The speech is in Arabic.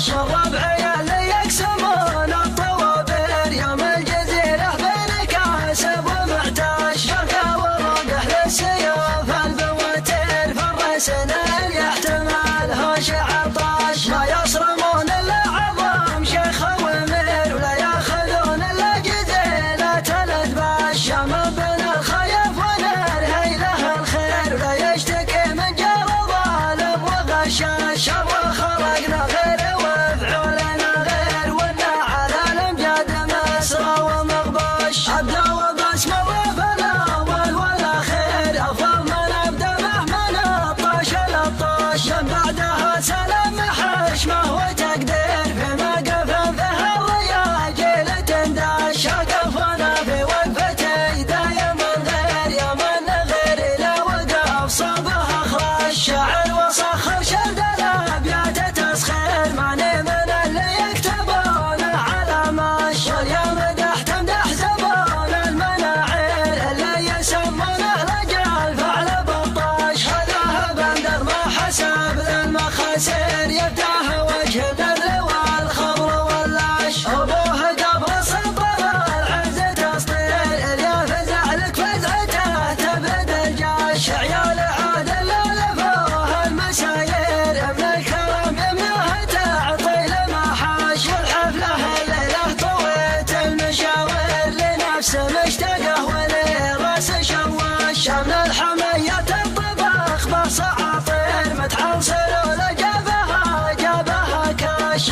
الطاش الربع اللي يقسمون الطوابير يوم الجزيرة بين كاسب ومعتاش بركة ورقه للسيوف البواتير فرسن يحتمل هوش عطاش ما يصرمون الا عظام شيخ وامير ولا ياخذون الا جزيلة الادباش شام بن الخيف ونرهي له الخير ولا يشتكي من جار ظالم وغشاش خرقنا غير وفعولنا غير ونا على الامجاد مسرى ومغبش ابدا وبس موف الاول والاخير افضل من ابدا مهمل الطاش الطاش من بعدها سلام حشمه وتقدير فيما قف فيها الرياجيل تنداش قفنا في وقفتي دايما غير يا من غير الى وقف صبها خراش شعر وصخر شد الابيات تسخير ماني من اللي يكتبون على ماش واليوم مدح تمدح زبون المناعير اللي يسمونه رجال فعل بطاش هذا بندر ما حسب المخاسير يفتح وجه البذل والخمر واللاش ابوه قبر سطر العز تسطير اللي فزع لك فزعته تبرد الجاش عيال عادل لفوه المساير من الكرم يمنه تعطي لمحاش والحفله الليله طويت المشاوير لنفسه مشتاقه ولراس شواش من الحمية الطبخ بصعاطير متحصل ولا جابها كاش